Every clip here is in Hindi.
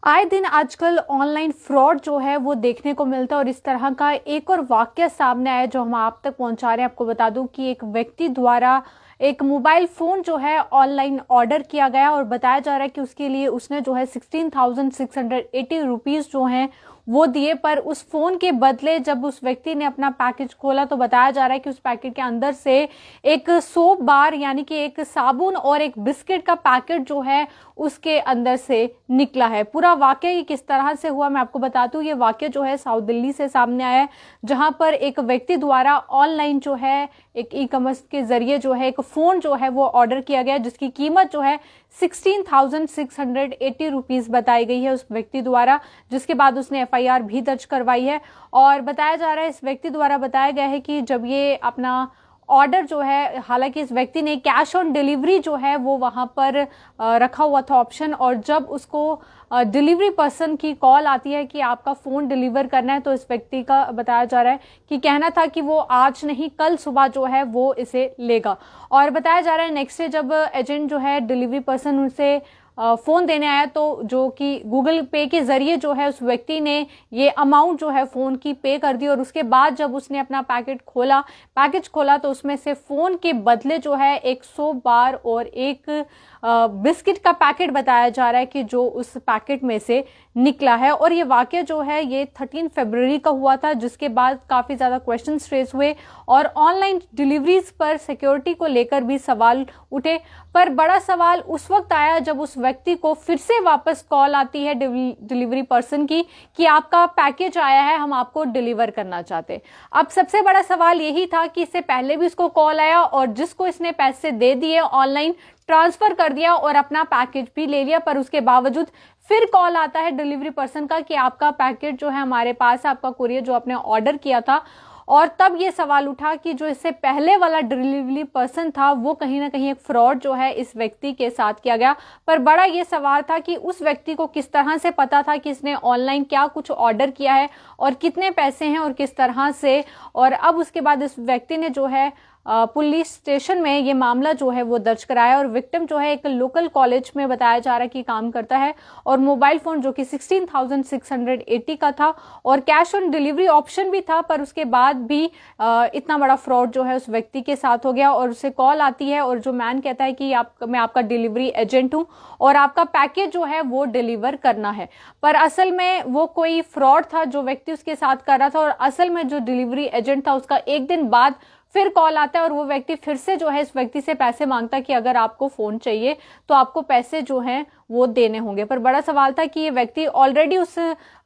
आए दिन आजकल ऑनलाइन फ्रॉड जो है वो देखने को मिलता है और इस तरह का एक और वाकया सामने आया जो हम आप तक पहुंचा रहे हैं। आपको बता दूं कि एक व्यक्ति द्वारा एक मोबाइल फोन जो है ऑनलाइन ऑर्डर किया गया और बताया जा रहा है कि उसके लिए उसने जो है 16,680 रुपीज जो हैं वो दिए, पर उस फोन के बदले जब उस व्यक्ति ने अपना पैकेज खोला तो बताया जा रहा है कि उस पैकेट के अंदर से एक सोप बार यानी कि एक साबुन और एक बिस्किट का पैकेट जो है उसके अंदर से निकला है। पूरा वाकया ये किस तरह से हुआ मैं आपको बताती हूँ। ये वाकया जो है साउथ दिल्ली से सामने आया है, जहां पर एक व्यक्ति द्वारा ऑनलाइन जो है एक ई कॉमर्स के जरिए जो है एक फोन जो है वो ऑर्डर किया गया, जिसकी कीमत जो है 16,680 रुपीज बताई गई है उस व्यक्ति द्वारा, जिसके बाद उसने एफआईआर भी दर्ज करवाई है। और बताया जा रहा है, इस व्यक्ति द्वारा बताया गया है कि जब ये अपना ऑर्डर जो है, हालांकि इस व्यक्ति ने कैश ऑन डिलीवरी जो है वो वहां पर रखा हुआ था ऑप्शन, और जब उसको डिलीवरी पर्सन की कॉल आती है कि आपका फोन डिलीवर करना है, तो इस व्यक्ति का बताया जा रहा है कि कहना था कि वो आज नहीं कल सुबह जो है वो इसे लेगा। और बताया जा रहा है नेक्स्ट डे जब एजेंट जो है डिलीवरी पर्सन उनसे फोन देने आया तो जो कि गूगल पे के जरिए जो है उस व्यक्ति ने ये अमाउंट जो है फोन की पे कर दी, और उसके बाद जब उसने अपना पैकेज खोला तो उसमें से फोन के बदले जो है 100 बार और एक बिस्किट का पैकेट बताया जा रहा है कि जो उस पैकेट में से निकला है। और ये वाकया जो है ये 13 फरवरी का हुआ था, जिसके बाद काफी ज्यादा क्वेश्चन रेज हुए और ऑनलाइन डिलीवरीज पर सिक्योरिटी को लेकर भी सवाल उठे। पर बड़ा सवाल उस वक्त आया जब उस व्यक्ति को फिर से वापस कॉल आती है डिलीवरी पर्सन की कि आपका पैकेज आया है, हम आपको डिलीवर करना चाहते। अब सबसे बड़ा सवाल यही था कि इससे पहले भी उसको कॉल आया और जिसको इसने पैसे दे दिए ऑनलाइन ट्रांसफर कर दिया और अपना पैकेज भी ले लिया, पर उसके बावजूद फिर कॉल आता है डिलीवरी पर्सन का कि आपका पैकेज जो है हमारे पास है, आपका कुरियर जो आपने ऑर्डर किया था। और तब ये सवाल उठा कि जो इससे पहले वाला डिलीवरी पर्सन था वो कहीं ना कहीं एक फ्रॉड जो है इस व्यक्ति के साथ किया गया। पर बड़ा ये सवाल था कि उस व्यक्ति को किस तरह से पता था कि इसने ऑनलाइन क्या कुछ ऑर्डर किया है और कितने पैसे हैं और किस तरह से। और अब उसके बाद इस व्यक्ति ने जो है पुलिस स्टेशन में ये मामला जो है वो दर्ज कराया, और विक्टिम जो है एक लोकल कॉलेज में बताया जा रहा है कि काम करता है, और मोबाइल फोन जो कि 16,680 का था और कैश ऑन डिलीवरी ऑप्शन भी था, पर उसके बाद भी इतना बड़ा फ्रॉड जो है उस व्यक्ति के साथ हो गया। और उसे कॉल आती है और जो मैन कहता है कि मैं आपका डिलीवरी एजेंट हूं और आपका पैकेज जो है वो डिलीवर करना है, पर असल में वो कोई फ्रॉड था जो व्यक्ति उसके साथ कर रहा था। और असल में जो डिलीवरी एजेंट था उसका एक दिन बाद फिर कॉल आता है और वो व्यक्ति फिर से जो है इस व्यक्ति से पैसे मांगता है कि अगर आपको फोन चाहिए तो आपको पैसे जो हैं वो देने होंगे। पर बड़ा सवाल था कि ये व्यक्ति ऑलरेडी उस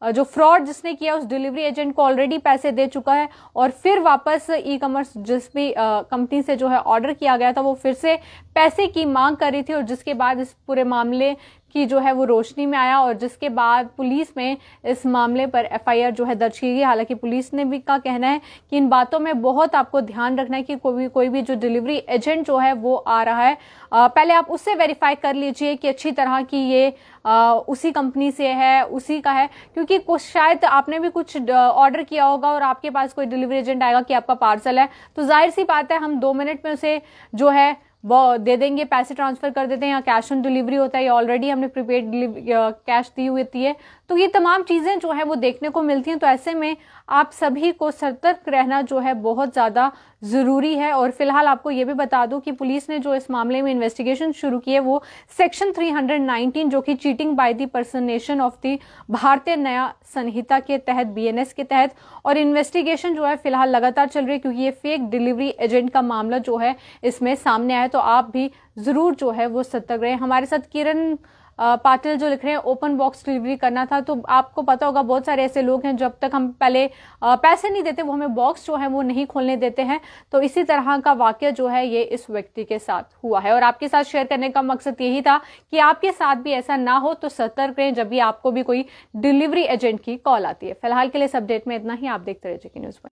जो फ्रॉड जिसने किया उस डिलीवरी एजेंट को ऑलरेडी पैसे दे चुका है, और फिर वापस ई कॉमर्स जिस भी कंपनी से जो है ऑर्डर किया गया था वो फिर से पैसे की मांग कर रही थी, और जिसके बाद इस पूरे मामले की जो है वो रोशनी में आया और जिसके बाद पुलिस में इस मामले पर एफआईआर जो है दर्ज की गई। हालांकि पुलिस ने भी का कहना है कि इन बातों में बहुत आपको ध्यान रखना है कि कोई भी जो डिलीवरी एजेंट जो है वो आ रहा है, पहले आप उससे वेरीफाई कर लीजिए कि अच्छी तरह की ये उसी कंपनी से है, उसी का है, क्योंकि कुछ शायद आपने भी कुछ ऑर्डर किया होगा और आपके पास कोई डिलीवरी एजेंट आएगा कि आपका पार्सल है, तो जाहिर सी बात है हम 2 मिनट में उसे जो है वो दे देंगे, पैसे ट्रांसफर कर देते हैं, या कैश ऑन डिलीवरी होता है या ऑलरेडी हमने प्रीपेड कैश दी हुई होती है। तो ये तमाम चीजें जो है वो देखने को मिलती हैं। तो ऐसे में आप सभी को सतर्क रहना जो है बहुत ज्यादा जरूरी है। और फिलहाल आपको ये भी बता दूं कि पुलिस ने जो इस मामले में इन्वेस्टिगेशन शुरू की है वो सेक्शन 319 जो कि cheating by the personation of the Bharatiya Nyaya संहिता के तहत बीएनएस के तहत, और इन्वेस्टिगेशन जो है फिलहाल लगातार चल रही है क्योंकि ये फेक डिलीवरी एजेंट का मामला जो है इसमें सामने आया। तो आप भी जरूर जो है वो सतर्क रहें। हमारे साथ किरण पाटिल जो लिख रहे हैं ओपन बॉक्स डिलीवरी करना था, तो आपको पता होगा बहुत सारे ऐसे लोग हैं जब तक हम पहले पैसे नहीं देते वो हमें बॉक्स जो है वो नहीं खोलने देते हैं। तो इसी तरह का वाकया जो है ये इस व्यक्ति के साथ हुआ है, और आपके साथ शेयर करने का मकसद यही था कि आपके साथ भी ऐसा ना हो, तो सतर्क रहें जब भी आपको भी कोई डिलीवरी एजेंट की कॉल आती है। फिलहाल के लिए इस अपडेट में इतना ही। आप देखते रहिए जेके न्यूज़।